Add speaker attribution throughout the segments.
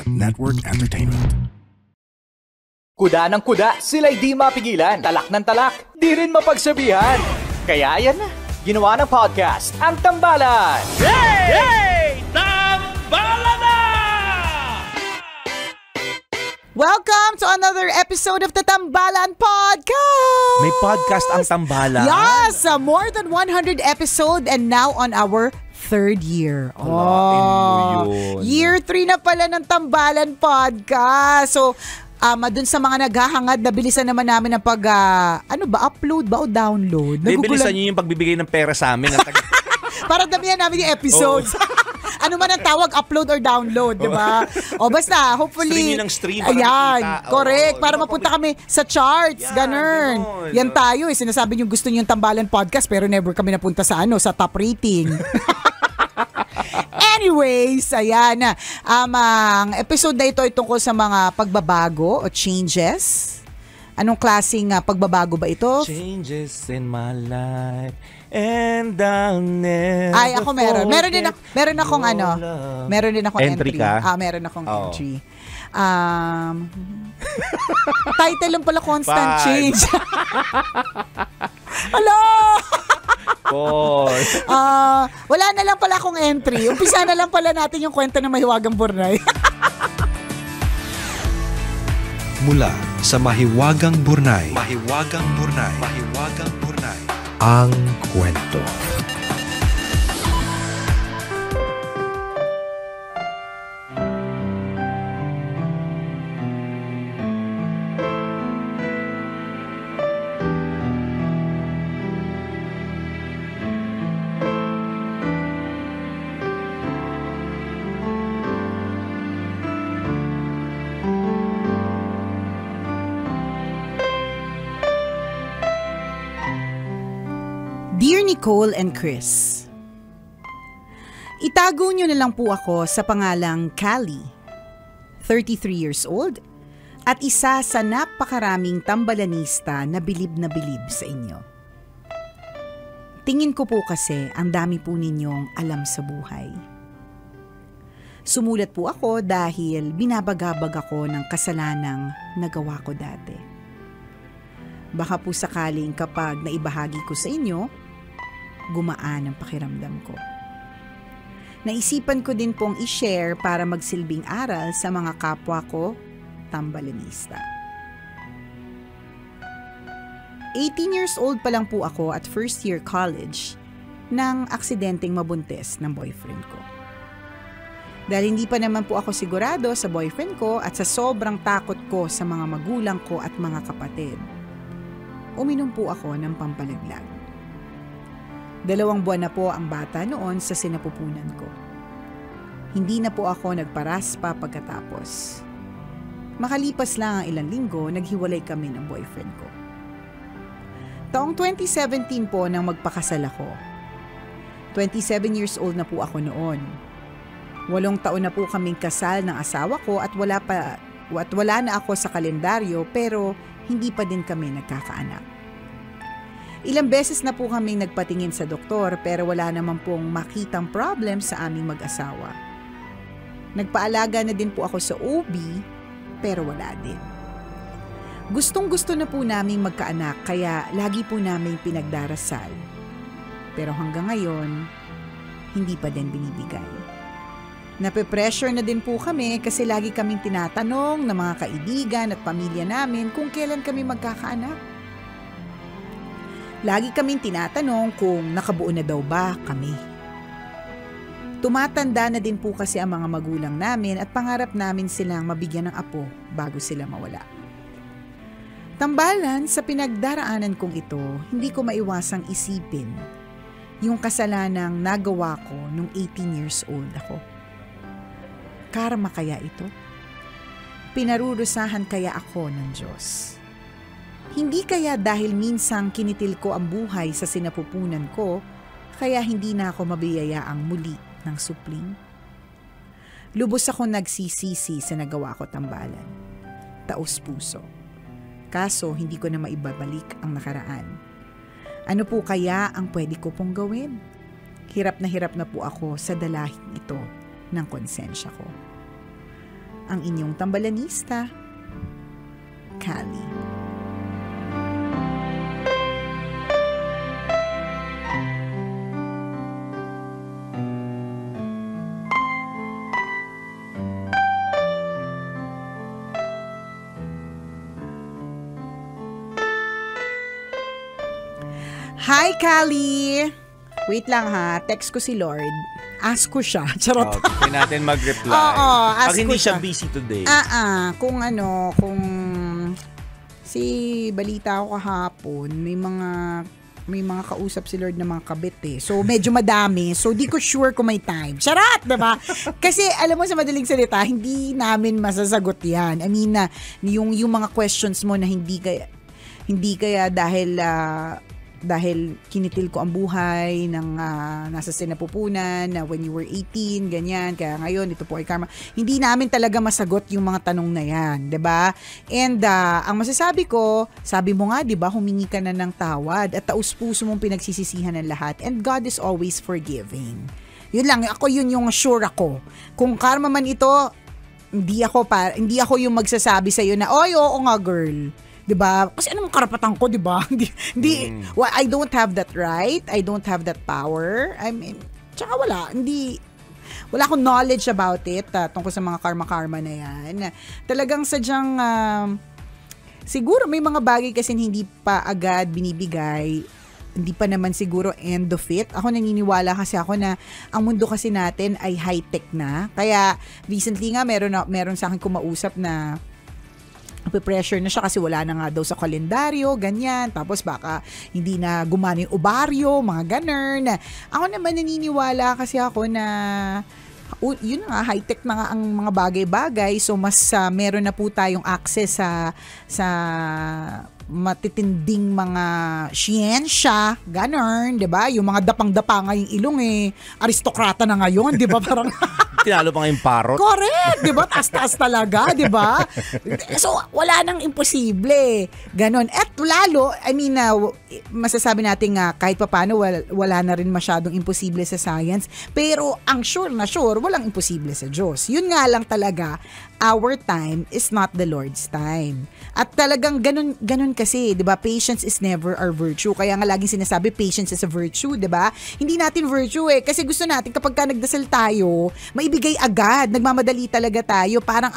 Speaker 1: Network Entertainment.
Speaker 2: Kuda ng kuda, sila'y di mapigilan. Talak ng talak, di rin mapagsabihan. Kaya yan na, ginawa ng podcast, ang Tambalan.
Speaker 3: Hey! Tambalan na!
Speaker 4: Welcome to another episode of the Tambalan Podcast!
Speaker 3: May podcast ang Tambalan?
Speaker 4: Yes! More than 100 episode and now on our third year. Year 3 na pala ng Tambalan Podcast. So, dun sa mga naghahangad, nabilisan naman namin ng upload ba o download?
Speaker 3: Bilisan nyo yung pagbibigay ng pera sa amin.
Speaker 4: Para damihan namin yung episodes. Ano man ang tawag, upload or download, di ba? O basta, hopefully.
Speaker 3: Stream
Speaker 4: ayan, correct. Para mapunta kami sa charts, ganun. Yan tayo sinasabi nyo gusto nyo yung Tambalan Podcast pero never kami napunta sa top rating. Anyways, ayan na. Ang episode na ito ay tungkol sa mga pagbabago o changes. Anong klaseng pagbabago ba ito?
Speaker 3: Changes in my life and I'll never
Speaker 4: Ay, ako meron. Meron din akong entry.
Speaker 3: Ka?
Speaker 4: Meron akong entry. Title lang pala, Constant Change. Hello! Wala na lang pala akong entry. Umpisa na lang pala natin yung kwento ng Mahiwagang Burnay.
Speaker 1: Mula sa Mahiwagang Burnay. Ang kwento.
Speaker 4: Dear Nicole and Chris, itago nyo na lang po ako sa pangalang Callie, 33 years old, at isa sa napakaraming tambalanista na bilib sa inyo. Tingin ko po kasi ang dami po ninyong alam sa buhay. Sumulat po ako dahil binabagabag ako ng kasalanang nagawa ko dati. Baka po sakaling kapag naibahagi ko sa inyo, gumaan ang pakiramdam ko. Naisipan ko din pong i-share para magsilbing aral sa mga kapwa ko, tambalanista. 18 years old pa lang po ako at first year college nang aksidenteng mabuntis ng boyfriend ko. Dahil hindi pa naman po ako sigurado sa boyfriend ko at sa sobrang takot ko sa mga magulang ko at mga kapatid, uminom po ako ng pampalaglag. 2 buwan na po ang bata noon sa sinapupunan ko. Hindi na po ako nagparaspa pagkatapos. Makalipas lang ang ilang linggo, naghiwalay kami ng boyfriend ko. Taong 2017 po nang magpakasal ako. 27 years old na po ako noon. 8 taon na po kaming kasal ng asawa ko at wala na ako sa kalendaryo pero hindi pa din kami nagkakaanak. Ilang beses na po kaming nagpatingin sa doktor pero wala naman pong makitang problem sa aming mag-asawa. Nagpaalaga na din po ako sa OB pero wala din. Gustong-gusto na po naming magkaanak kaya lagi po naming pinagdarasal. Pero hanggang ngayon, hindi pa din binibigay. Nape-pressure na din po kami kasi lagi kaming tinatanong ng mga kaibigan at pamilya namin kung kailan kami magkakaanak. Lagi kaming tinatanong kung nakabuo na daw ba kami. Tumatanda na din po kasi ang mga magulang namin at pangarap namin silang mabigyan ng apo bago sila mawala. Tambalan, sa pinagdaraanan kong ito, hindi ko maiwasang isipin yung kasalanang nagawa ko nung 18 years old ako. Karma kaya ito? Pinarurusahan kaya ako ng Diyos? Hindi kaya dahil minsang kinitil ko ang buhay sa sinapupunan ko, kaya hindi na ako mabiyayaang muli ng supling? Lubos ako nagsisisi sa nagawa ko, Tambalan. Taos puso. Kaso hindi ko na maibabalik ang nakaraan. Ano po kaya ang pwede ko pong gawin? Hirap na po ako sa dalahing ito ng konsensya ko. ang inyong tambalanista, Callie. Hi, Callie! Wait lang ha, text ko si Lord. Ask ko siya. Charot.
Speaker 3: Okay natin mag-reply.
Speaker 4: Oo, ask
Speaker 3: pag hindi
Speaker 4: ko
Speaker 3: siya
Speaker 4: siya.
Speaker 3: busy today.
Speaker 4: Kung si balita ko kahapon, may mga kausap si Lord na mga kabit eh. So, medyo madami. So, di ko sure kung may time. Charot, diba? Kasi, alam mo sa madaling salita, hindi namin masasagot yan. I mean, yung mga questions mo na hindi kaya dahil kinitil ko ang buhay ng nasa sinapupunan na when you were 18, ganyan, kaya ngayon ito po ay karma. Hindi namin talaga masagot yung mga tanong na yan, 'di ba? And ang masasabi ko, sabi mo nga 'di ba, humingi ka na ng tawad at taus-puso mong pinagsisisihan ng lahat, and God is always forgiving. Yun lang, yun yung sure ako. Kung karma man ito, hindi ako yung magsasabi sa iyo na, "Oy, oo nga girl." 'Di ba? Kasi anong karapatan ko, 'di ba? Well, I don't have that right. I don't have that power. I mean, tsaka wala akong knowledge about it tungkol sa mga karma-karma na 'yan. Talagang sadyang siguro may mga bagay kasi hindi pa agad binibigay. Hindi pa naman siguro end of it. Ako naniniwala kasi ako na ang mundo kasi natin ay high-tech na. Kaya recently nga meron sa akin kumausap na pressure na siya kasi wala na nga daw sa kalendaryo, ganyan. Tapos baka hindi na gumana yung ovaryo, mga ganun. Ako naman naniniwala kasi ako na yun nga, high-tech na nga ang mga bagay-bagay. So mas meron na po tayong access sa matitinding mga siyensya, ganun, 'di ba? Yung mga dapang-dapa nga yung ilong aristokrata na ngayon, 'di ba? Parang
Speaker 3: tinalo pa nga yung parot.
Speaker 4: Correct, 'di ba? Taas-taas talaga, 'di ba? So wala nang imposible. Ganon. At lalo, I mean, masasabi natin nga kahit papaano wala na rin masyadong imposible sa science, pero ang sure na sure, walang imposible sa Diyos. Yun nga lang talaga, our time is not the Lord's time. At talagang ganun kasi, 'di ba? Patience is never our virtue. Kaya nga laging sinasabi patience is a virtue, 'di ba? Hindi natin virtue kasi gusto natin kapag ka nagdasal tayo, maibigay agad. Nagmamadali talaga tayo. Parang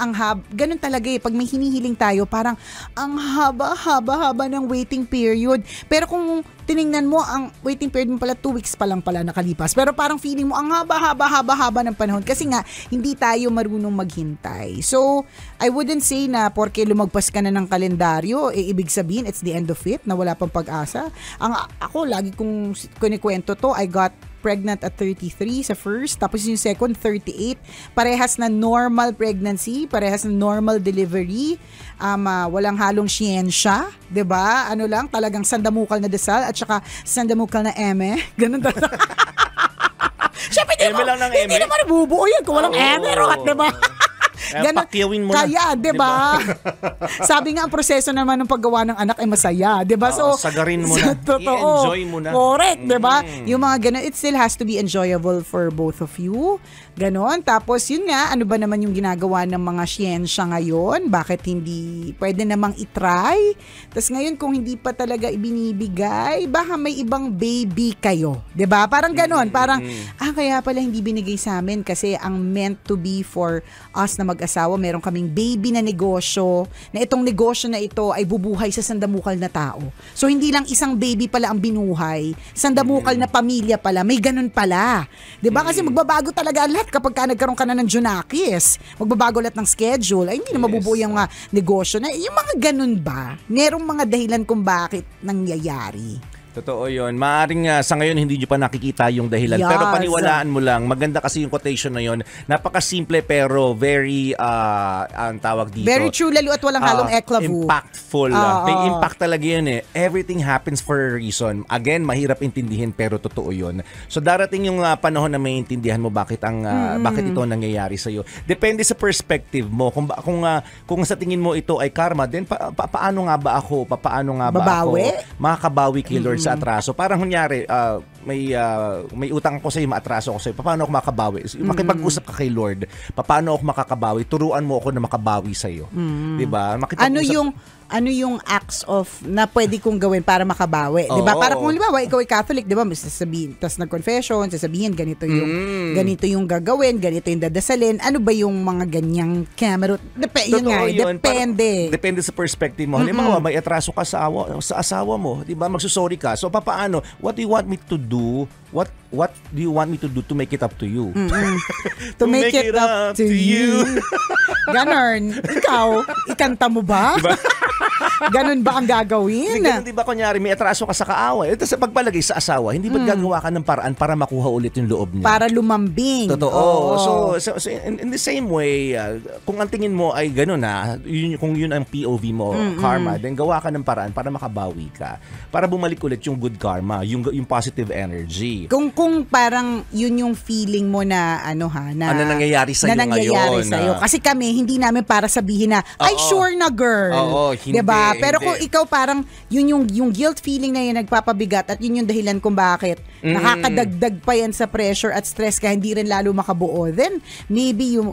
Speaker 4: ganun talaga pag may hinihiling tayo, parang ang haba ng waiting period. Pero kung tiningnan mo, ang waiting period mo pala 2 weeks pa lang pala nakalipas. Pero parang feeling mo ang haba ng panahon kasi nga hindi tayo marunong maghintay. So, I wouldn't say na porke lumagpas ka na ng kalendaryo, ibig sabihin it's the end of it, na wala pang pag-asa. Ako, lagi kong kinikwento to, I got pregnant at 33 sa first, tapos yung second 38, parehas na normal pregnancy, parehas na normal delivery, walang halong siyensya, 'di ba? Ano lang, talagang sandamukal na dasal at saka sandamukal na eme, ganun talaga. Siyempre, hindi naman bubuo yun kung walang eme, rot, 'di ba?
Speaker 3: Pakyawin mo na.
Speaker 4: Kaya, 'di ba? Sabi nga ang proseso naman ng paggawa ng anak ay masaya, 'di ba? So
Speaker 3: sagarin mo na.
Speaker 4: Totoo.
Speaker 3: I-enjoy mo na.
Speaker 4: Correct, 'di ba? Yung mga ganun, it still has to be enjoyable for both of you. Ganon. Tapos yun nga, ano ba naman yung ginagawa ng mga siyensya ngayon? Bakit hindi pwede namang itry? Tapos ngayon kung hindi pa talaga ibinibigay, baka may ibang baby kayo. 'Di ba? Parang ganon. Parang, kaya pala hindi binigay sa amin kasi ang meant to be for us na mag-asawa, meron kaming baby na negosyo, na itong negosyo na ito ay bubuhay sa sandamukal na tao. So hindi lang isang baby pala ang binuhay, sandamukal na pamilya pala, may ganun pala. 'Di ba? Kasi magbabago talaga lahat kapag ka nagkaroon ka na ng Junakis. Magbabago lahat ng schedule. Ay, hindi na mabubuo yung negosyo na. Yung mga ganun ba? Merong mga dahilan kung bakit nangyayari.
Speaker 3: Totoo yun. Maaring sa ngayon hindi nyo pa nakikita yung dahilan.
Speaker 4: Yes.
Speaker 3: Pero paniwalaan mo lang. Maganda kasi yung quotation na yun. Napakasimple pero very, ang tawag dito.
Speaker 4: Very true, lalo at walang halong eklavu.
Speaker 3: Impactful. May impact talaga yun Everything happens for a reason. Again, mahirap intindihin pero totoo yun. So darating yung panahon na may intindihan mo bakit ito nangyayari sa'yo. Depende sa perspective mo. Kung sa tingin mo ito ay karma, then paano nga ba ako? Paano nga ba
Speaker 4: Babawi?
Speaker 3: ako makakabawi kay Lord sa atraso? Parang kunyari, may utang ako sa iyo, maatraso ako sa iyo. Paano ako makabawi? Makipag-usap ka kay Lord. Paano ako makakabawi? Turuan mo ako na makabawi sa iyo. 'Di ba?
Speaker 4: Ano yung acts of na pwede kong gawin para makabawi? 'Di ba? Para kung halimbawa ikaw ay Catholic, 'di ba? Sasabihin, tas nag-confession, sasabihin ganito yung gagawin, ganito yung dadasalin. Ano ba yung mga ganyang camerot? Depende.
Speaker 3: Depende sa perspective mo. Halimbawa, may atraso ka sa asawa mo, 'di ba? Magsusorry ka. So papaano? What do you want me to do? What do you want me to do to make it up to you?
Speaker 4: To make it up to you. Ganon. Ikaw, ikanta mo ba?
Speaker 3: Diba?
Speaker 4: Ganon ba ang gagawin?
Speaker 3: Ganun, di ba, kunyari, may atraso ka sa kaaway. Ito sa pagpalagay sa asawa, hindi ba gagawa ka ng paraan para makuha ulit yung loob niya?
Speaker 4: Para lumambing.
Speaker 3: Totoo. So in the same way, kung ang tingin mo ay gano'n kung yun ang POV mo, karma, then gawa ka ng paraan para makabawi ka. Para bumalik ulit yung good karma, yung positive energy.
Speaker 4: Kung parang yun yung feeling mo na ano
Speaker 3: nangyayari sa'yo ngayon.
Speaker 4: Kasi kami, hindi namin para sabihin na, ay sure na girl.
Speaker 3: Oo, hindi.
Speaker 4: Diba? Pero kung ikaw parang, yun yung guilt feeling na yun nagpapabigat at yun yung dahilan kung bakit nakakadagdag pa yan sa pressure at stress ka, hindi rin lalo makabuo, then maybe you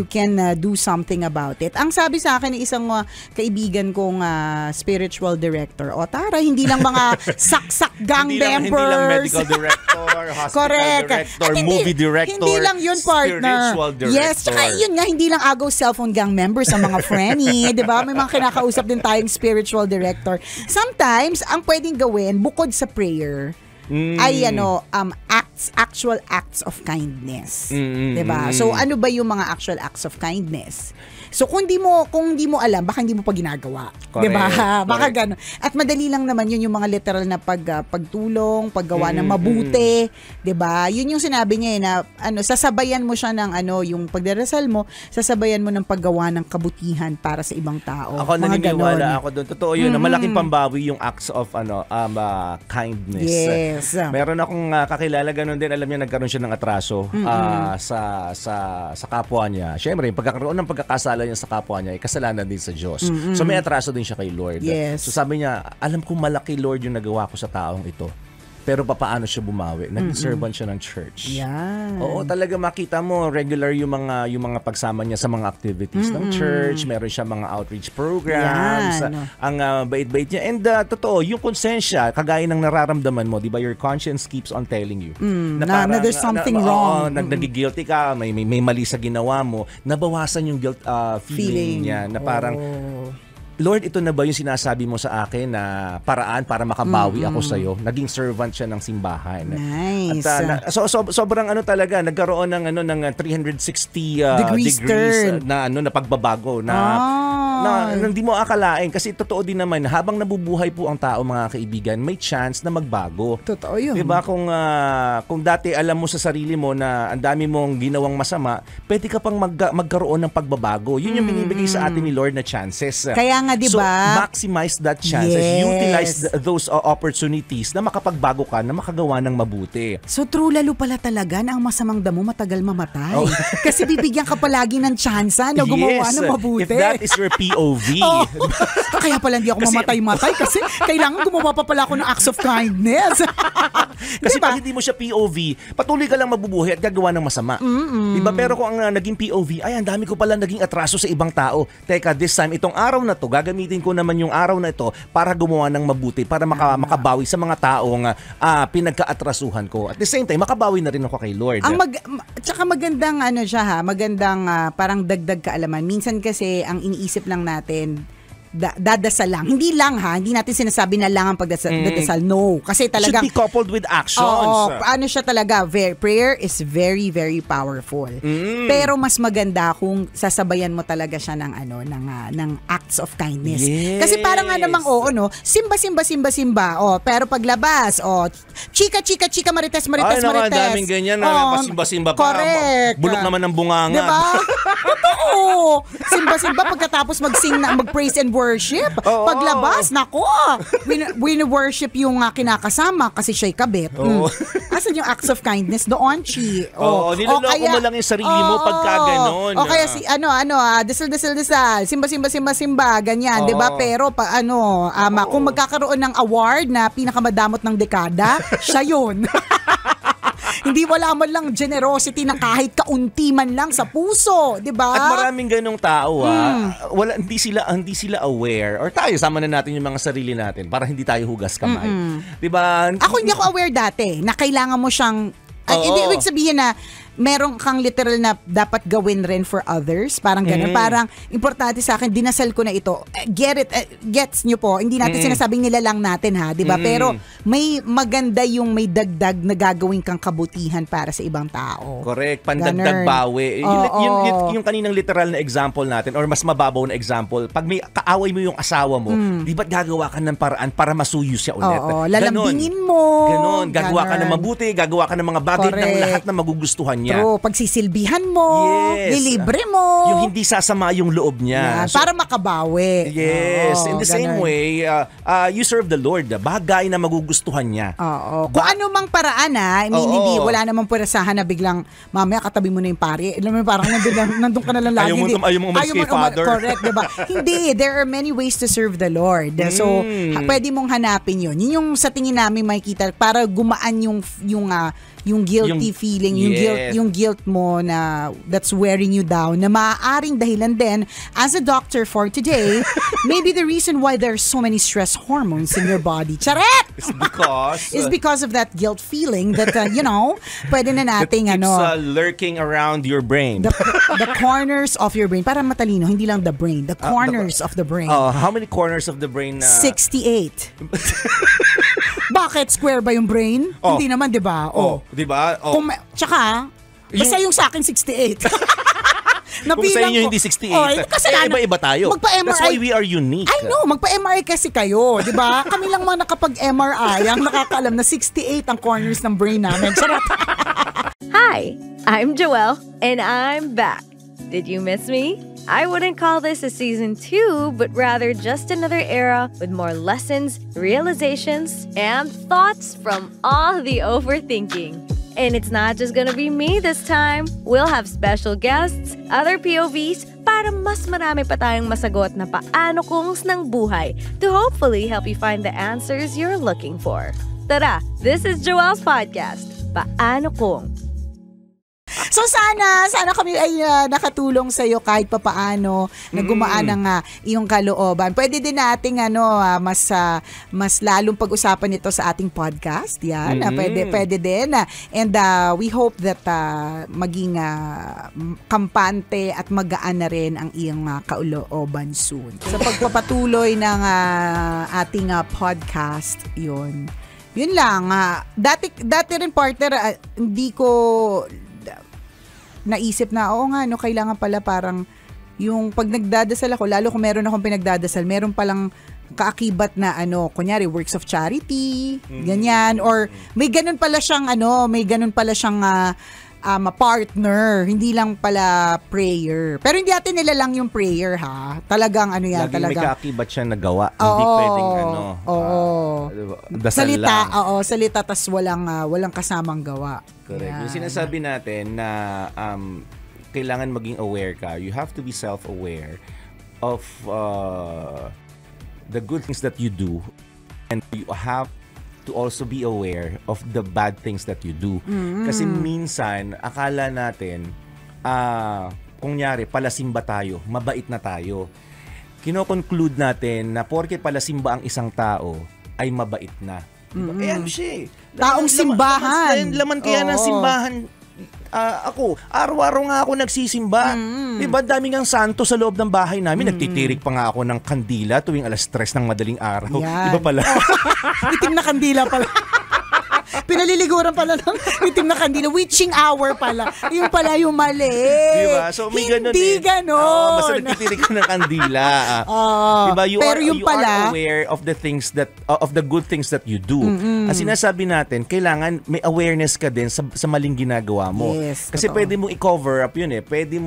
Speaker 4: can do something about it. Ang sabi sa akin ng isang kaibigan kong spiritual director, tara, hindi lang mga saksak gang members.
Speaker 3: Hindi lang medical director, hospital director, movie director,
Speaker 4: hindi lang yun, partner.
Speaker 3: Spiritual director.
Speaker 4: Yes, tsaka yun nga, hindi lang agaw cellphone gang members ang mga friendly, di ba? May mga kinakausap din tayong spiritual director. Sometimes, ang pwedeng gawin, bukod sa prayer, ay actual acts of kindness. 'Di ba? So ano ba yung mga actual acts of kindness? So kung di mo alam, baka hindi mo pa ginagawa. 'Di ba? Baka gano'n. At madali lang naman yun yung mga literal na pagtulong, paggawa ng mabuti, 'di ba? Yun yung sinabi niya na sasabayan mo siya ng yung pagdarasal mo, sasabayan mo ng paggawa ng kabutihan para sa ibang tao.
Speaker 3: Ako naniniwala ako doon. Totoo yun, na malaking pambawi yung acts of kindness.
Speaker 4: Yes.
Speaker 3: Meron akong kakilala ganun din, alam niya nagkaroon siya ng atraso sa kapwa niya. Syempre, pagkakaroon ng pagkakasala niya sa kapwa niya, kasalanan din sa Diyos. So may atraso din siya kay Lord.
Speaker 4: Yes.
Speaker 3: So sabi niya, alam ko malaki, Lord, yung nagawa ko sa taong ito. Pero paano siya bumawi? Naging servant siya ng church.
Speaker 4: Yan.
Speaker 3: Oo, talaga makita mo regular yung mga pagsama niya sa mga activities ng church. Meron siya mga outreach programs.
Speaker 4: Yan.
Speaker 3: Ang bait-bait niya. And totoo, yung konsensya, kagaya ng nararamdaman mo, di ba, your conscience keeps on telling you
Speaker 4: na there's something wrong.
Speaker 3: Nag-guilty ka, may mali sa ginawa mo, nabawasan yung guilt feeling niya na parang, Lord, ito na ba yung sinasabi mo sa akin na paraan para makabawi ako sa iyo? Naging servant siya ng simbahan.
Speaker 4: Nice.
Speaker 3: At sobrang talaga, nagkaroon ng 360 degrees na pagbabago na hindi mo akalain, kasi totoo din naman habang nabubuhay po ang tao, mga kaibigan, may chance na magbago.
Speaker 4: Totoo yun.
Speaker 3: 'Di ba? Kung dati alam mo sa sarili mo na ang dami mong ginawang masama, pwede ka pang magkaroon ng pagbabago. Yun yung binibigay sa atin ni Lord na chances.
Speaker 4: Kaya nga, diba?
Speaker 3: So, maximize that chances.
Speaker 4: Yes.
Speaker 3: Utilize those opportunities na makapagbago ka, na makagawa ng mabuti.
Speaker 4: So, true lalo pala talaga na ang masamang damo matagal mamatay. Kasi bibigyan ka palagi ng tsansa na gumawa ng mabuti.
Speaker 3: If that is your POV.
Speaker 4: Kaya pala hindi ako mamatay-matay kasi kailangan gumawa pa pala ako ng acts of kindness.
Speaker 3: Kasi pag hindi mo siya POV, patuloy ka lang mabubuhay at gagawa ng masama. Diba? Pero kung ang naging POV, ay, ang dami ko pala naging atraso sa ibang tao. Teka, this time, itong araw na to, gagamitin ko naman yung araw na ito para gumawa ng mabuti, para makabawi sa mga taong pinagka-atrasuhan ko. At the same time, makabawi na rin ako kay Lord.
Speaker 4: Tsaka magandang magandang parang dagdag kaalaman. Minsan kasi ang iniisip lang natin, dadasal lang. Hindi natin sinasabi na lang ang pagdadasal. No. Kasi talagang
Speaker 3: should be coupled with actions.
Speaker 4: Siya talaga, prayer is very, very powerful. Pero mas maganda kung sasabayan mo talaga siya ng acts of kindness.
Speaker 3: Yes.
Speaker 4: Kasi parang simba. Pero paglabas, chika, marites.
Speaker 3: Ay, daming ganyan na pasimba-simba pa.
Speaker 4: Correct.
Speaker 3: Bulok naman ng bunganga.
Speaker 4: Diba? Oo. Simba-simba pagkatapos mag-praise and worship.
Speaker 3: Oo.
Speaker 4: Paglabas, nako. Win-worship yung kinakasama kasi siya'y kabit. Asan yung acts of kindness doon, Chi?
Speaker 3: Oo, niloloko mo lang yung sarili mo pagka ganon.
Speaker 4: O kaya si desal, simba, ganyan, 'di ba? Pero kung magkakaroon ng award na pinakamadamot ng dekada, siya 'yun. Hindi wala man lang generosity na kahit kaunti man lang sa puso, 'di ba?
Speaker 3: At maraming ganong tao hindi sila aware, or tayo sama na natin yung mga sarili natin para hindi tayo hugas kamay. 'Di ba?
Speaker 4: Ako hindi ako aware dati na kailangan mo siyang hindi ibig sabihin na meron kang literal na dapat gawin rin for others. Parang gano'n. Parang importante sa akin, dinasal ko na ito. Gets nyo po. Hindi natin sinasabing nila lang natin ha. Diba? Pero may maganda yung may dagdag na gagawin kang kabutihan para sa ibang tao.
Speaker 3: Correct. Pandagdag bawi. Yung kaninang literal na example natin or mas mababaw na example, pag may kaaway mo yung asawa mo, di ba't gagawa ka ng paraan para masuyo siya ulit?
Speaker 4: Oo. Lalambingin mo.
Speaker 3: Ganon. Gagawa ka ng mabuti. Gagawa ka ng mga bagay ng lahat na magugustuhan niya.
Speaker 4: True. Pagsisilbihan mo, lilibre mo.
Speaker 3: Yung hindi sasama yung loob niya.
Speaker 4: Para makabawi.
Speaker 3: Yes. In the same way, you serve the Lord. Bagay na magugustuhan niya.
Speaker 4: Oo. Kung ano mang paraan hindi, wala namang pwerasahan na biglang, mamaya katabi mo na yung pari. Alam mo, parang nandun ka na lang lagi.
Speaker 3: Ayaw mo umalis kay Father.
Speaker 4: Correct, diba? Hindi. There are many ways to serve the Lord. So, pwede mong hanapin yun. Yun yung sa tingin namin makikita para gumaan yung guilty feeling, yung guilt mo na that's wearing you down, na maaaring dahilan din as a doctor for today, maybe the reason why there's so many stress hormones in your body. Charet! It's because of that guilt feeling that, pwede na nating
Speaker 3: that keeps lurking around your brain.
Speaker 4: The corners of your brain. Para matalino, hindi lang the brain. The corners of the brain.
Speaker 3: How many corners of the brain?
Speaker 4: 68. Bakit? Square ba yung brain? Hindi naman, di ba?
Speaker 3: Di ba?
Speaker 4: Tsaka, basta yung sa akin 68.
Speaker 3: Kung sa inyo hindi 68, iba-iba tayo. That's why we are unique.
Speaker 4: I know, magpa-MRI kasi kayo, di ba? Kami lang mga nakapag-MRI ang nakakaalam na 68 ang corners ng brain namin. Charot!
Speaker 5: Hi, I'm Joelle, and I'm back. Did you miss me? I wouldn't call this a season 2, but rather just another era with more lessons, realizations, and thoughts from all the overthinking. And it's not just gonna be me this time. We'll have special guests, other POVs, para mas marami pa tayong masagot na paano kungs ng buhay to hopefully help you find the answers you're looking for. Tara, this is Joelle's podcast, Paano Kung.
Speaker 4: So sana kami ay nakatulong sa iyo kahit papaano na gumaan ang iyong kalooban. Pwede din nating mas lalong pag-usapan ito sa ating podcast. Yan, pwede din. And we hope that maging kampante at magaan na rin ang iyong kalooban soon. Sa pagpapatuloy ng ating podcast, yun lang. Dati rin partner, hindi ko naisip na, kailangan pala parang yung pag nagdadasal ako, lalo kung meron akong pinagdadasal, meron palang kaakibat na kunyari works of charity, ganyan, or may ganun pala siyang partner, hindi lang pala prayer. Pero hindi natin nila lang yung prayer ha. Talagang
Speaker 3: laging
Speaker 4: talagang
Speaker 3: may kaakibat siya nagawa. Hindi pwedeng dasal
Speaker 4: salita,
Speaker 3: lang.
Speaker 4: Salita tas walang kasamang gawa.
Speaker 3: Correct.
Speaker 4: Yan.
Speaker 3: Yung sinasabi natin na kailangan maging aware ka. You have to be self-aware of the good things that you do, and you have to also be aware of the bad things that you do. Kasi minsan, akala natin, kunyari, palasimba tayo, mabait na tayo. Kino-conclude natin na porke palasimba ang isang tao, ay mabait na. Diba? Siya
Speaker 4: taong simbahan.
Speaker 3: Laman kaya ng simbahan. Ako, araw-araw nga ako nagsisimba. Diba, daming ang santo sa loob ng bahay namin. Nagtitirik pa nga ako ng kandila tuwing 3:00 ng madaling araw.
Speaker 4: Yan.
Speaker 3: Diba pala?
Speaker 4: Itim na kandila pala. Pinaliliguran pala ng itim na kandila. Witching hour pala. Yung pala yung mali.
Speaker 3: Diba? So may ganun
Speaker 4: Hindi ganon.
Speaker 3: Basta nagtitirik ka ng kandila. Diba? You
Speaker 4: pero
Speaker 3: are,
Speaker 4: yung
Speaker 3: you
Speaker 4: pala,
Speaker 3: are aware of the things that, of the good things that you do. Ang sinasabi natin, kailangan may awareness ka din sa maling ginagawa mo.
Speaker 4: Yes,
Speaker 3: kasi
Speaker 4: totoo.
Speaker 3: pwede mong i-cover up yun eh. Pwede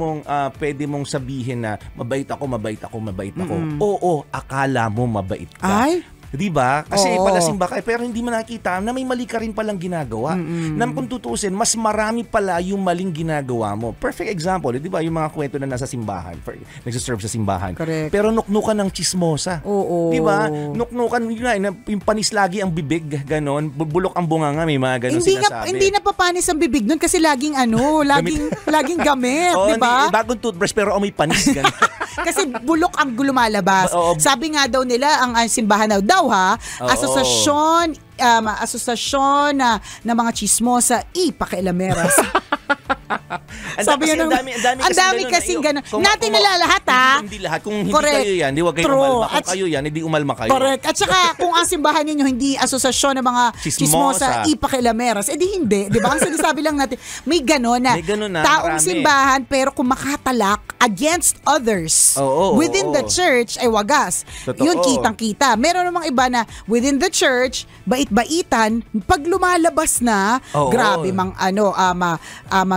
Speaker 3: mong sabihin na mabait ako. Oo, akala mo mabait ka.
Speaker 4: Ay,
Speaker 3: Diba? Kasi
Speaker 4: Oo.
Speaker 3: palasing ba kayo, pero hindi mo nakita na may mali ka rin palang ginagawa. Na kung tutusin, mas marami pala yung maling ginagawa mo. Perfect example, di ba? Yung mga kwento na nasa simbahan, nagsiserve sa simbahan.
Speaker 4: Correct.
Speaker 3: Pero nuknukan ng chismosa.
Speaker 4: Oo.
Speaker 3: Di ba? Nuknukan, yung panis lagi ang bibig, ganon. Bulok ang bunganga, may mga ganon sinasabi.
Speaker 4: Hindi na papanis ang bibig nun kasi laging laging gamit,
Speaker 3: Oo,
Speaker 4: di ba?
Speaker 3: bagong toothbrush pero amoy panis, ganon.
Speaker 4: Kasi bulok ang lumalabas.
Speaker 3: Oo.
Speaker 4: Sabi nga daw nila, ang simbahan daw ha,
Speaker 3: Oo.
Speaker 4: asosasyon na mga chismosa, pakialameras. Sabi
Speaker 3: Ang dami
Speaker 4: kasing ganun. Natin nilalahat ha.
Speaker 3: Hindi lahat. Kung hindi
Speaker 4: Correct.
Speaker 3: kayo yan, di wag kayo
Speaker 4: True.
Speaker 3: umalma. Kung kayo yan, hindi umalma kayo.
Speaker 4: Correct. At saka kung ang simbahan ninyo hindi asosasyon ng mga chismosa, pakialameras, hindi. Di ba? Ang sinasabi lang natin, may gano'n na taong
Speaker 3: marami.
Speaker 4: simbahan pero kung makatalak against others within the church ay wagas.
Speaker 3: Totoo.
Speaker 4: Yun kitang-kita. Meron namang iba na within the church, bait-baitan, pag lumalabas na, grabe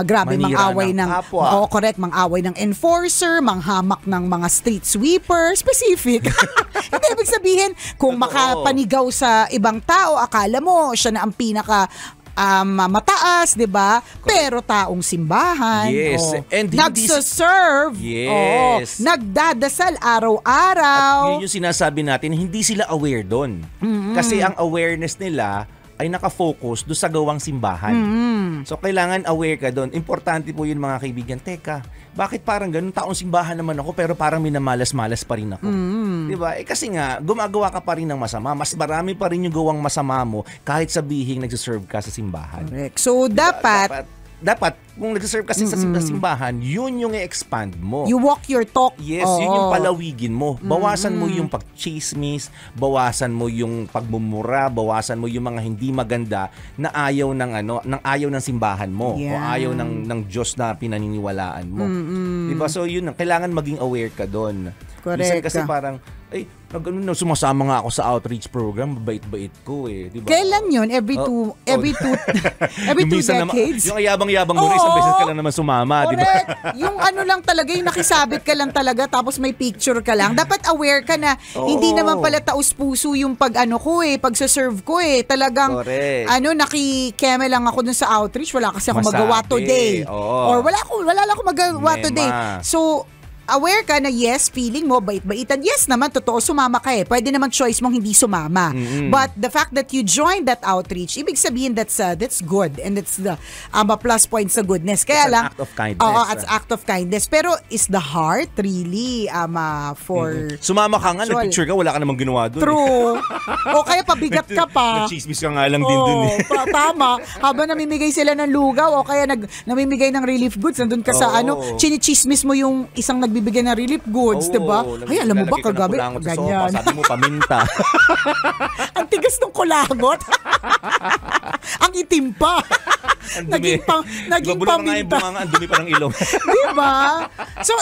Speaker 4: grabe mang
Speaker 3: Manira
Speaker 4: away
Speaker 3: ng
Speaker 4: ng
Speaker 3: kapwa.
Speaker 4: correct, mang away ng enforcer, manghamak ng mga street sweeper, specific. Hindi ibig sabihin kung makapanigaw sa ibang tao, akala mo siya na ang pinaka mataas, 'di ba? Pero taong simbahan,
Speaker 3: and
Speaker 4: nagse-serve, nagdadasal araw-araw.
Speaker 3: At yun yung sinasabi natin, hindi sila aware doon. Kasi ang awareness nila ay nakafocus doon sa gawang simbahan. So, kailangan aware ka doon. Importante po yun mga kaibigan. Teka, bakit parang ganun? Taong simbahan naman ako pero parang minamalas-malas pa rin ako. Diba? Kasi nga, gumagawa ka pa rin ng masama. Mas marami pa rin yung gawang masama mo kahit sabihin nagsiserve ka sa simbahan.
Speaker 4: Correct. So,
Speaker 3: dapat kung nagsiserve ka sa simbahan, yun yung i-expand mo.
Speaker 4: You walk your talk.
Speaker 3: Yes, yun yung palawigin mo. Bawasan mo yung pagchismis, bawasan mo yung pagmumura, bawasan mo yung mga hindi maganda na ayaw ng simbahan mo o ayaw ng Diyos na pinaniniwalaan mo. Diba? So yun, kailangan maging aware ka doon.
Speaker 4: Correct.
Speaker 3: Kasi parang sumasama nga ako sa outreach program, bait-bait ko eh. Diba?
Speaker 4: Kailan yun? Every two decades?
Speaker 3: Yung ayabang-yabang mo na isang beses ka lang naman sumama.
Speaker 4: Correct.
Speaker 3: Diba?
Speaker 4: Yung lang talaga, yung nakisabit ka lang talaga tapos may picture ka lang. Dapat aware ka na hindi naman pala taus-puso yung pagsaserve ko eh. Talagang,
Speaker 3: correct.
Speaker 4: nakikeme lang ako dun sa outreach. Wala kasi ako magawa today. Or wala lang ako magawa today. So, aware ka na yes, feeling mo, bait-baitan. Yes naman, totoo, sumama ka eh. Pwede naman choice mong hindi sumama. But the fact that you joined that outreach, ibig sabihin that's good. And that's the plus point sa goodness. Kaya lang,
Speaker 3: act of kindness.
Speaker 4: It's act of kindness. Pero is the heart really for...
Speaker 3: Sumama ka nga, nag-picture ka, wala ka namang ginawa doon.
Speaker 4: True. O kaya pabigat ka pa.
Speaker 3: Nag-chismis ka nga lang din doon eh.
Speaker 4: Tama. Habang namimigay sila ng lugaw o kaya namimigay ng relief goods, nandun ka sa chinichismis mo yung isang nagbibigay ng relief goods, diba? Ay, alam mo ba, kagabi, ganyan.
Speaker 3: Sabi mo, paminta.
Speaker 4: Ang tigas ng kulagot. Ang itim pa. Naging paminta.
Speaker 3: Ang dumi pa ng ilong.
Speaker 4: Diba? So,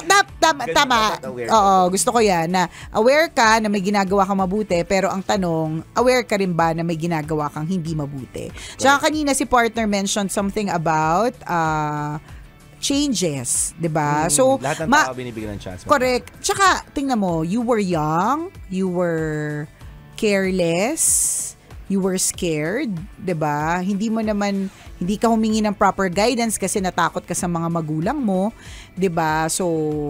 Speaker 4: tama. Oo, gusto ko yan, na aware ka na may ginagawa kang mabuti, pero ang tanong, aware ka rin ba na may ginagawa kang hindi mabuti? Tsaka kanina si partner mentioned something about changes, 'di ba? So,
Speaker 3: lahat ng tao binibigyan ng chance.
Speaker 4: Correct. Tsaka tingnan mo, you were young, you were careless, you were scared, 'di ba? Hindi ka humingi ng proper guidance kasi natakot ka sa mga magulang mo, 'di ba? So,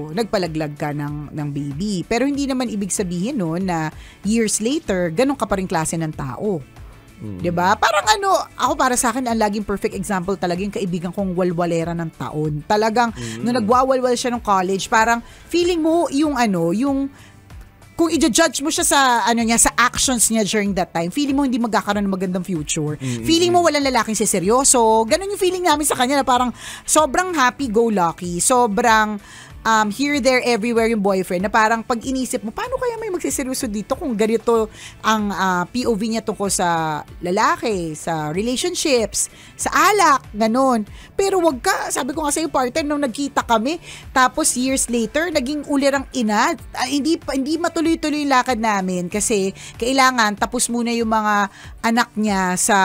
Speaker 4: nagpalaglag ka ng baby. Pero hindi naman ibig sabihin no na years later, ganun ka pa rin klase ng tao. 'Di ba? Parang ako para sa akin ang laging perfect example talaga yung kaibigan kong walwalera ng taon. Talagang nung nagwawalwal siya ng college, parang feeling mo yung kung i-judge mo siya sa sa actions niya during that time, feeling mo hindi magkakaroon ng magandang future. Feeling mo walang lalaking seryoso. Ganun yung feeling namin sa kanya na parang sobrang happy-go-lucky, sobrang here, there, everywhere yung boyfriend na parang pag inisip mo, paano kaya may magsiseryoso dito kung ganito ang POV niya tungkol sa lalaki, sa relationships, sa alak, ganun. Pero wag ka, sabi ko nga sa'yo partner, nung nagkita kami, tapos years later, naging ulirang ina, hindi matuloy-tuloy yung lakad namin kasi kailangan tapos muna yung mga anak niya sa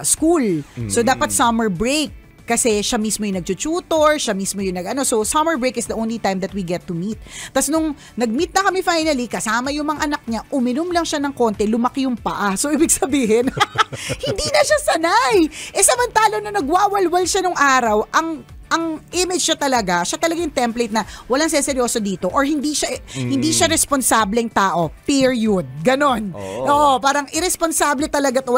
Speaker 4: school. So dapat summer break. Kasi siya mismo yung nag-tutor, siya mismo yung So, summer break is the only time that we get to meet. Tapos nung nag-meet na kami finally, kasama yung mga anak niya, uminom lang siya ng konti, lumaki yung paa. So, ibig sabihin, hindi na siya sanay. Samantalo na nagwawalwal siya nung araw, ang image siya talaga yung template na walang seseryoso dito or hindi siya responsableng tao, period. Ganon. Oo, parang irresponsible talaga to.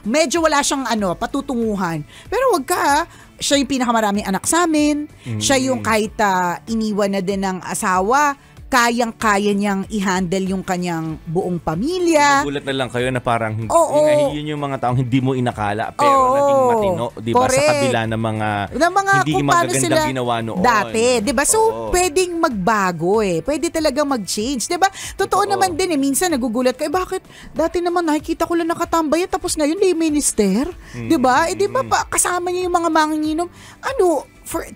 Speaker 4: Medyo wala siyang patutunguhan. Pero wag ka, siya yung pinakamaraming anak sa amin. Siya yung kahit iniwan na din ng asawa, kayang-kaya niyang i-handle yung kanyang buong pamilya.
Speaker 3: Nagulat na lang kayo na parang yun yung mga taong hindi mo inakala pero naging matino, di ba? Sa kabila ng mga hindi magagandang ginawa noon. Dati,
Speaker 4: di ba? So, pwedeng magbago Pwede talagang mag-change, di ba? Totoo naman din minsan nagugulat ka, bakit dati naman nakikita ko lang nakatambay tapos ngayon lay minister? Di ba? Di ba kasama niya yung mga manginginom?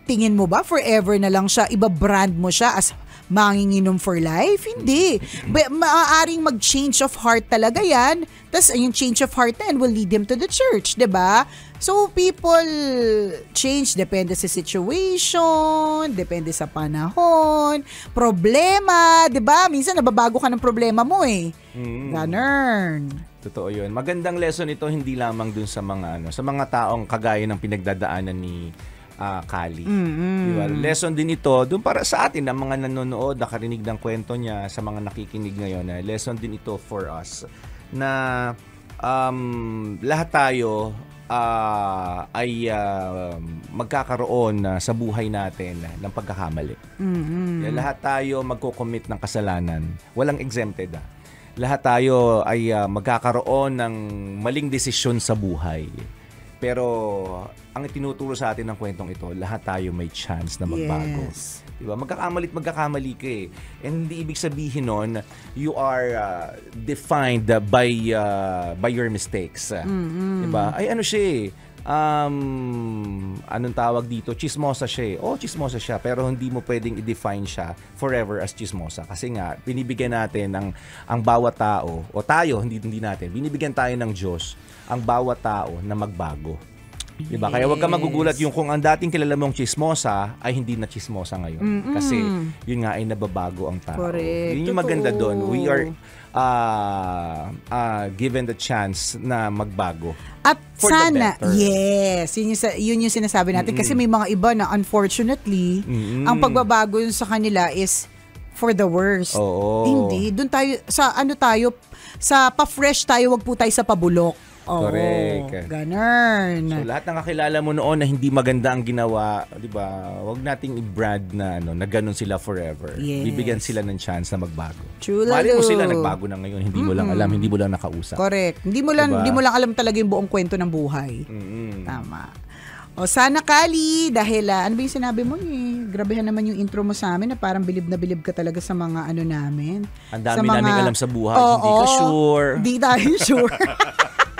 Speaker 4: Tingin mo ba forever na lang siya, iba-brand mo siya as manginginom for life? Hindi. Maaaring mag-change of heart talaga yan. Tapos yung change of heart na yan will lead him to the church, diba? So people change, depende sa situation, depende sa panahon, problema, diba? Minsan nababago ka ng problema mo Ganun.
Speaker 3: Totoo yun. Magandang lesson ito hindi lamang dun sa mga sa mga taong kagaya ng pinagdadaanan ni Kali. Diba? Lesson din ito doon para sa atin, ang mga nanonood, nakarinig ng kwento niya, sa mga nakikinig ngayon. Lesson din ito for us na lahat tayo ay magkakaroon sa buhay natin ng pagkakamali. Lahat tayo magko-commit ng kasalanan. Walang exempted. Lahat tayo ay magkakaroon ng maling desisyon sa buhay. Pero ang itinuturo sa atin ng kwentong ito, lahat tayo may chance na magbago.
Speaker 4: Yes.
Speaker 3: Diba? Magkakamali ka And hindi ibig sabihin nun, you are defined by your mistakes. Diba? Ay siya anong tawag dito? Chismosa siya chismosa siya. Pero hindi mo pwedeng i-define siya forever as chismosa. Kasi nga, binibigyan natin ang bawat tao, o tayo, hindi natin, binibigyan tayo ng Diyos ang bawat tao na magbago. Diba? Kaya wag ka magugulat yung kung ang dating kilala mong chismosa ay hindi na chismosa ngayon. Kasi yun nga ay nababago ang tao.
Speaker 4: Correct.
Speaker 3: Yun yung maganda doon. We are given the chance na magbago.
Speaker 4: At
Speaker 3: for
Speaker 4: sana,
Speaker 3: the better.
Speaker 4: yes, yun yung sinasabi natin. Kasi may mga iba na unfortunately, ang pagbabago yun sa kanila is for the worst. Hindi. Doon tayo, sa pa-fresh tayo, wag po tayo sa pabulok.
Speaker 3: Correct.
Speaker 4: Ganun.
Speaker 3: So lahat ng kakilala mo noon na hindi maganda ang ginawa, 'di ba? Huwag nating i-brand na na ganun sila forever.
Speaker 4: Yes.
Speaker 3: Bibigyan sila ng chance na magbago.
Speaker 4: True.
Speaker 3: Mali mo sila nagbago na ngayon, hindi mo lang alam, hindi mo lang nakausap.
Speaker 4: Correct. Hindi mo lang alam talaga yung buong kwento ng buhay. Tama. O sana Kali, dahil ano ba yung sinabi mo grabehan naman yung intro mo sa amin na parang bilib na bilib ka talaga sa mga namin.
Speaker 3: Ang dami naming alam sa buhay, hindi ka sure.
Speaker 4: Hindi tayo sure.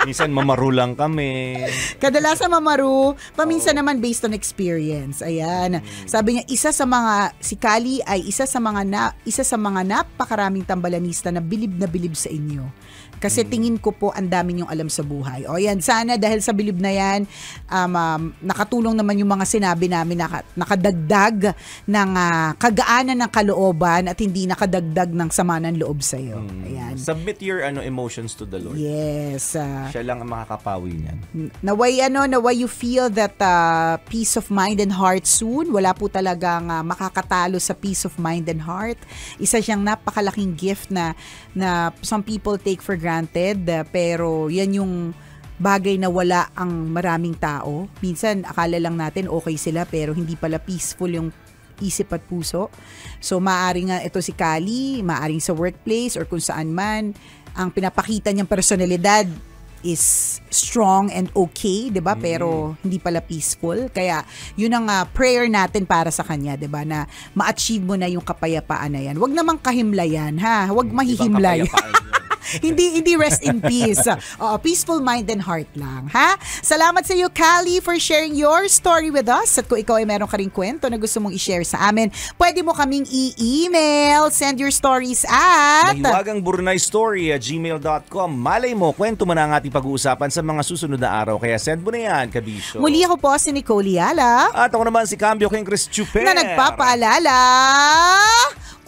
Speaker 3: Minsan mamaru lang kami.
Speaker 4: Kadalasan mamaru, paminsan naman based on experience. Ayan. Sabi niya, si Kali ay isa sa mga napakaraming tambalanista na bilib sa inyo. Kasi tingin ko po ang dami niyong alam sa buhay. O yan, sana dahil sa bilib na yan, nakatulong naman yung mga sinabi namin, nakadagdag ng kagaanan ng kalooban at hindi nakadagdag ng sama ng loob sa'yo. Ayan.
Speaker 3: Submit your emotions to the Lord.
Speaker 4: Yes.
Speaker 3: Siya lang ang makakapawi niyan.
Speaker 4: Naway you feel that peace of mind and heart soon. Wala po talagang makakatalo sa peace of mind and heart. Isa siyang napakalaking gift na some people take for granted, pero yan yung bagay na wala ang maraming tao. Minsan akala lang natin okay sila pero hindi pala peaceful yung isip at puso. So maaring nga ito si Kali, maaring sa workplace or kung saan man, ang pinapakita niyang personalidad is strong and okay, 'di ba? Pero hindi pala peaceful. Kaya 'yun ang prayer natin para sa kanya, 'di ba? Na ma-achieve mo na yung kapayapaan na 'yan. Huwag namang kahimlayan, ha? Huwag mahihimlay. hindi rest in peace. Peaceful mind and heart lang, ha? Salamat sa iyo, Callie, for sharing your story with us. At kung ikaw ay meron ka ring kwento na gusto mong i-share sa amin, pwede mo kaming i-email. Send your stories at
Speaker 3: mahiwagangburnaystory@gmail.com. Malay mo, kwento mo na ang ating pag-uusapan sa mga susunod na araw. Kaya send mo na yan, Kabisyo.
Speaker 4: Muli ako po si Nicole Yala.
Speaker 3: At ako naman si Cambio King Chris Chuper.
Speaker 4: Na nagpapaalala,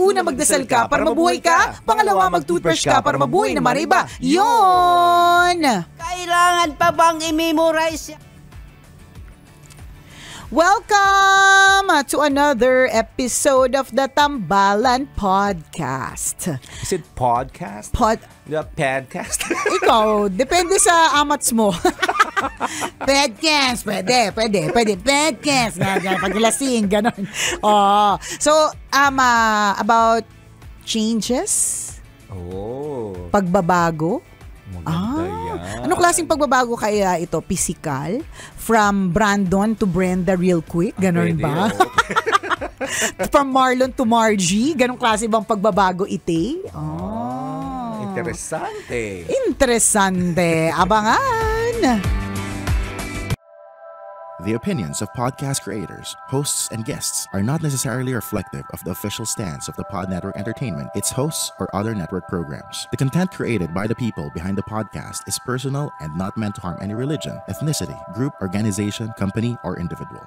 Speaker 4: una, magdasal ka para mabuhay ka. Pangalawa, mag-toothbrush ka para mabuhay naman iba. Yun!
Speaker 6: Kailangan pa bang i-memorize?
Speaker 4: Welcome to another episode of the Tambalan Podcast.
Speaker 3: Is it podcast? The podcast?
Speaker 4: Ikaw, depende sa amats mo. Podcast, pwede. Podcast, paglasing, gano'n. So, about changes? Pagbabago?
Speaker 3: Maganda yan.
Speaker 4: Anong klaseng pagbabago kaya ito? Physical? From Brandon to Brenda real quick? Ganon ba? From Marlon to Margie? Ganong klase bang pagbabago ite?
Speaker 3: Interesante.
Speaker 4: Abangan!
Speaker 7: The opinions of podcast creators, hosts, and guests are not necessarily reflective of the official stance of the Pod Network Entertainment, its hosts, or other network programs. The content created by the people behind the podcast is personal and not meant to harm any religion, ethnicity, group, organization, company, or individual.